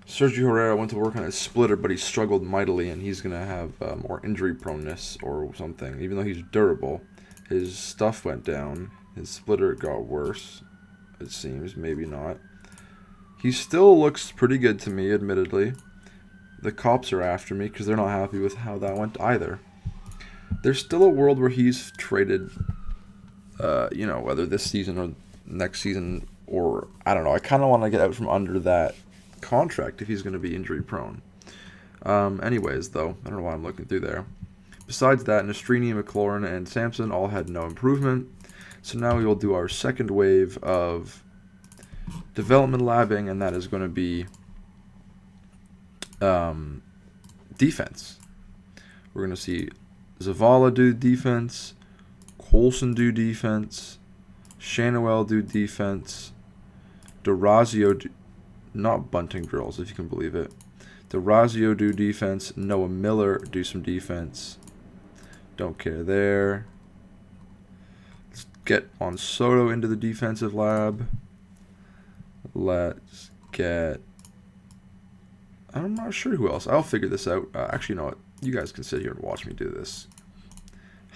Sergio Herrera went to work on his splitter, but he struggled mightily, and he's going to have more injury proneness or something. Even though he's durable, his stuff went down. His splitter got worse, it seems. Maybe not. He still looks pretty good to me, admittedly. The cops are after me because they're not happy with how that went either. There's still a world where he's traded, whether this season or next season, or I don't know. I kind of want to get out from under that contract if he's going to be injury prone. Anyways, though, I don't know why I'm looking through there. Besides that, Nastrini, McLaurin, and Sampson all had no improvement. So now we will do our second wave of development labbing, and that is going to be defense. We're going to see Zavala do defense, Colson do defense, Shanuel do defense, DeRazio do, not bunting drills, if you can believe it. DeRazio do defense, Noah Miller do some defense. Don't care there. Let's get on Soto into the defensive lab. Let's get... I'm not sure who else. I'll figure this out. Actually, you know what? You guys can sit here and watch me do this.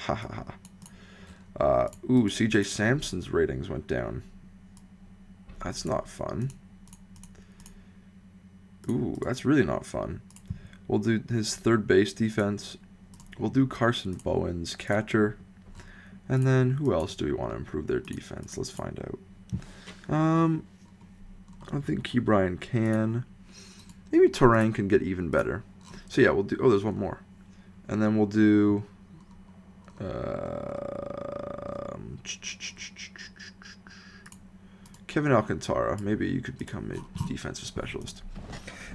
Ha ha ha. CJ Sampson's ratings went down. That's not fun. Ooh, that's really not fun. We'll do his third base defense. We'll do Carson Bowen's catcher. And then who else do we want to improve their defense? Let's find out. I don't think Ke'Bryan can. Maybe Terang can get even better. So yeah, we'll do... Oh, there's one more. And then we'll do... Kevin Alcantara. Maybe you could become a defensive specialist.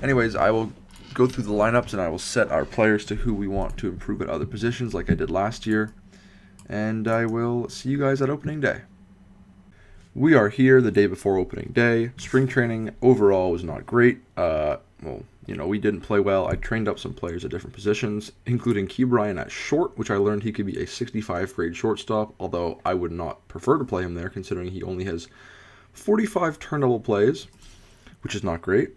Anyways, I will go through the lineups and I will set our players to who we want to improve at other positions like I did last year. And I will see you guys at opening day. We are here the day before opening day. Spring training overall was not great. We didn't play well. I trained up some players at different positions, including Ke'Bryan at short, which I learned he could be a 65 grade shortstop, although I would not prefer to play him there considering he only has 45 turnable plays, which is not great.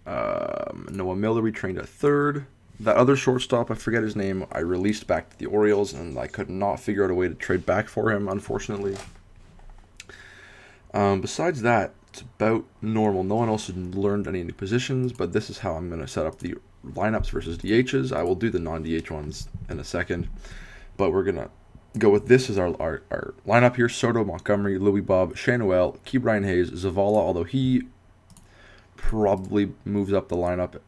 Noah Miller we trained at third. that other shortstop, I forget his name, I released back to the Orioles, and I could not figure out a way to trade back for him, unfortunately. Besides that, it's about normal. No one else has learned any new positions, but this is how I'm going to set up the lineups versus DHs. I will do the non-DH ones in a second, but we're going to go with this as our lineup here. Soto, Montgomery, Louis Bob, Shane Noel, Ke'Bryan Hayes, Zavala, although he probably moves up the lineup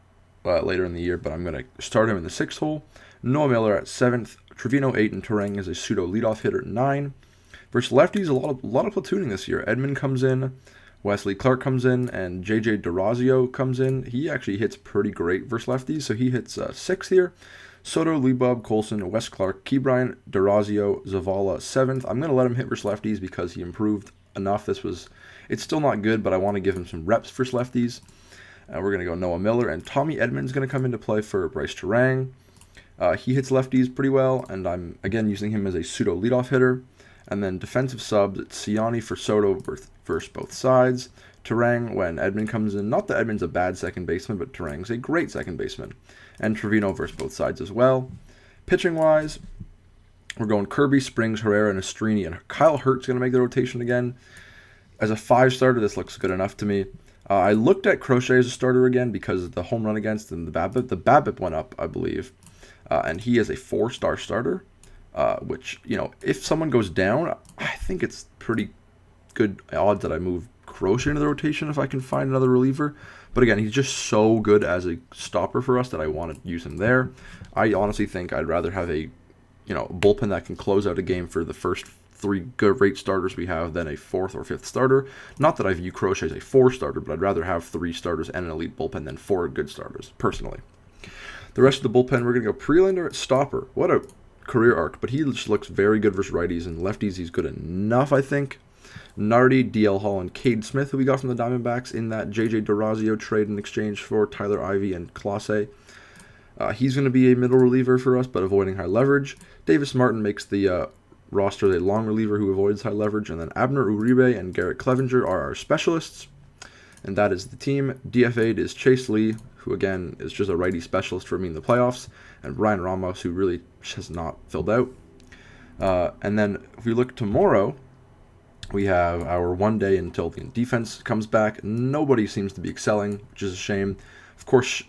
later in the year, but I'm going to start him in the 6th hole. Noah Miller at 7th, Trevino 8, and Terang as a pseudo leadoff hitter at 9. Versus lefties, a lot of platooning this year. Edman comes in, Wesley Clark comes in, and JJ DeRazio comes in. He actually hits pretty great versus lefties, so he hits 6th here. Soto, Lee Bob, Colson, Wes Clark, Ke'Bryan, DeRazio, Zavala 7th. I'm going to let him hit versus lefties because he improved enough. It's still not good, but I want to give him some reps versus lefties. We're going to go Noah Miller, and Tommy Edman's going to come into play for Bryce Terang. He hits lefties pretty well, and I'm, again, using him as a pseudo leadoff hitter. And then defensive subs, it's Siani for Soto versus both sides. Terang when Edman comes in. Not that Edman's a bad second baseman, but Terang's a great second baseman. And Trevino versus both sides as well. Pitching-wise, we're going Kirby, Springs, Herrera, and Estrini. And Kyle Hurt's going to make the rotation again. As a 5-starter, this looks good enough to me. I looked at Crochet as a starter again because of the home run against and the BABIP. The BABIP went up, I believe. And he is a 4-star starter. Which, if someone goes down, I think it's pretty good odds that I move Crochet into the rotation if I can find another reliever. But again, he's just so good as a stopper for us that I want to use him there. I honestly think I'd rather have a, bullpen that can close out a game for the first 3 great starters we have than a 4th or 5th starter. Not that I view Crochet as a 4-starter, but I'd rather have 3 starters and an elite bullpen than 4 good starters, personally. The rest of the bullpen, we're going to go Prelander at stopper. What a career arc, but he just looks very good versus righties, and lefties he's good enough, I think. Nardi, DL Hall, and Cade Smith, who we got from the Diamondbacks in that JJ DeRazio trade in exchange for Tyler Ivey and Clase. He's going to be a middle reliever for us, but avoiding high leverage. Davis Martin makes the roster a long reliever who avoids high leverage, and then Abner Uribe and Garrett Clevenger are our specialists, and that is the team. DFA'd is Chase Lee, who again is just a righty specialist for me in the playoffs, and Ryan Ramos, who really has not filled out. And then if we look tomorrow, we have our 1 day until the defense comes back. Nobody seems to be excelling, which is a shame. Of course,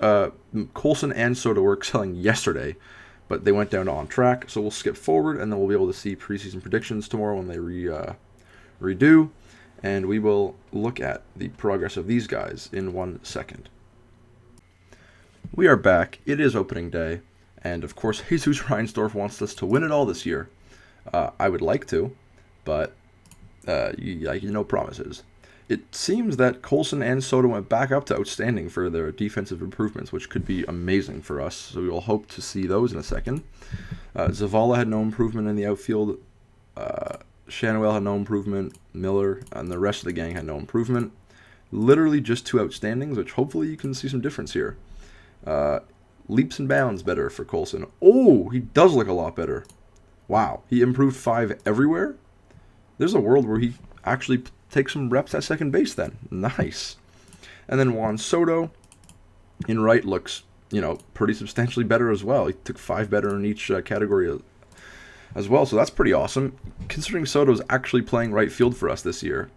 Colson and Soto were excelling yesterday, but they went down to on track. So we'll skip forward, and then we'll be able to see preseason predictions tomorrow when they redo. And we will look at the progress of these guys in 1 second. We are back. It is opening day. And, of course, Jesus Reinsdorf wants us to win it all this year. I would like to, but no promises. It seems that Colson and Soto went back up to outstanding for their defensive improvements, which could be amazing for us. So we will hope to see those in a second. Zavala had no improvement in the outfield. Shanuel had no improvement. Miller and the rest of the gang had no improvement. Literally just 2 outstandings, which hopefully you can see some difference here. Leaps and bounds better for Colson. Oh, he does look a lot better. Wow, he improved 5 everywhere? There's a world where he actually takes some reps at second base then. Nice. And then Juan Soto in right looks, pretty substantially better as well. He took 5 better in each category as well, so that's pretty awesome. Considering Soto's actually playing right field for us this year,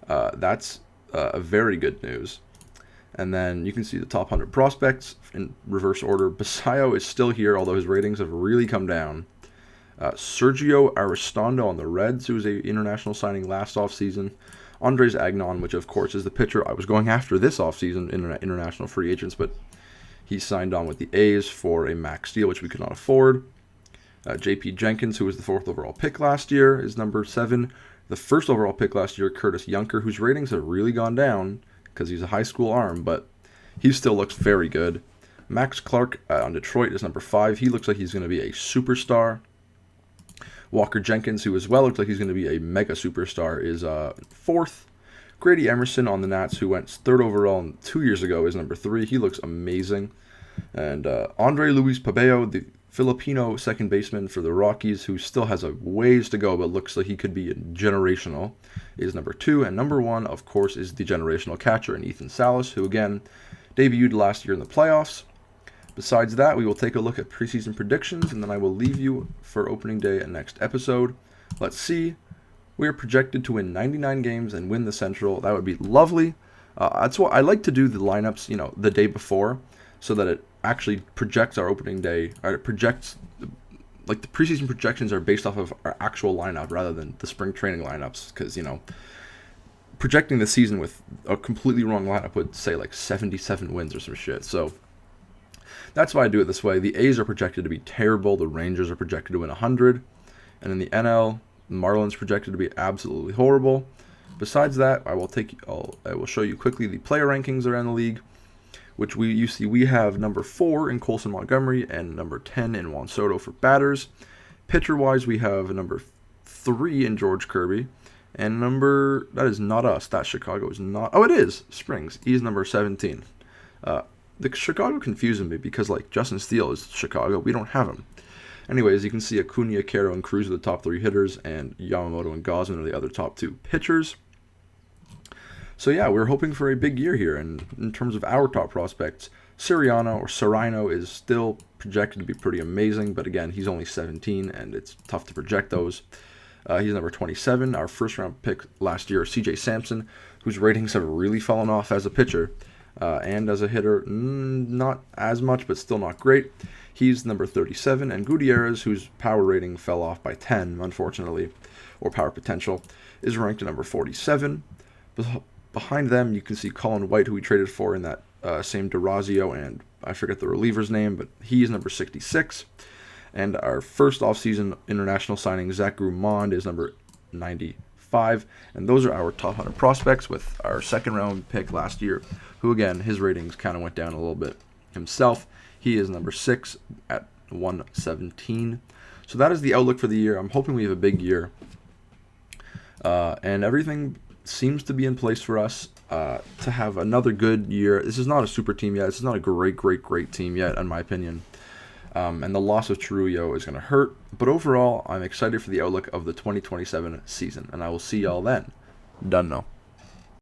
that's a very good news. And then you can see the top 100 prospects in reverse order. Basayo is still here, although his ratings have really come down. Sergio Aristondo on the Reds, who was an international signing last offseason. Andres Agnon, which of course is the pitcher I was going after this offseason, international free agents, but he signed on with the A's for a max deal, which we could not afford. J.P. Jenkins, who was the 4th overall pick last year, is number 7. The 1st overall pick last year, Curtis Yunker, whose ratings have really gone down because he's a high school arm, but he still looks very good. Max Clark on Detroit is number 5. He looks like he's going to be a superstar. Walker Jenkins, who as well looks like he's going to be a mega superstar, is 4th. Grady Emerson on the Nats, who went 3rd overall 2 years ago, is number 3. He looks amazing. And Andre Luis Pabello, the Filipino second baseman for the Rockies, who still has a ways to go but looks like he could be generational, is number 2. And number 1, of course, is the generational catcher in Ethan Salas, who again debuted last year in the playoffs. Besides that, we will take a look at preseason predictions, and then I will leave you for opening day and next episode. Let's see. We are projected to win 99 games and win the Central. That would be lovely. That's what I like to do the lineups, the day before, so that it actually projects our opening day. Or it projects, like the preseason projections are based off of our actual lineup rather than the spring training lineups. Because projecting the season with a completely wrong lineup would say like 77 wins or some shit. So that's why I do it this way. The A's are projected to be terrible. The Rangers are projected to win 100. And in the NL, the Marlins projected to be absolutely horrible. Besides that, I will show you quickly the player rankings around the league, which we have number 4 in Colson Montgomery and number 10 in Juan Soto for batters. Pitcher-wise, we have number 3 in George Kirby, and that is not us. That Chicago is not. Oh, it is Springs. He's number 17. The Chicago confusing me because Justin Steele is Chicago. We don't have him. Anyways, you can see Acuna, Caro, and Cruz are the top 3 hitters, and Yamamoto and Gausman are the other top 2 pitchers. So yeah, we're hoping for a big year here, and in terms of our top prospects, Serrano is still projected to be pretty amazing, but again, he's only 17, and it's tough to project those. He's number 27. Our first-round pick last year, C.J. Sampson, whose ratings have really fallen off as a pitcher, and as a hitter, not as much, but still not great. He's number 37, and Gutierrez, whose power rating fell off by 10, unfortunately, or power potential, is ranked at number 47. Behind them, you can see Colin White, who we traded for in that same Durazio, and I forget the reliever's name, but he is number 66. And our first offseason international signing, Zach Grumond, is number 95. And those are our top 100 prospects, with our second-round pick last year, who, again, his ratings kind of went down a little bit himself. He is number 6 at 117. So that is the outlook for the year. I'm hoping we have a big year. And everything seems to be in place for us to have another good year. This is not a super team yet. This is not a great team yet, in my opinion. And the loss of Trujillo is going to hurt. But overall, I'm excited for the outlook of the 2027 season. And I will see y'all then. Done now.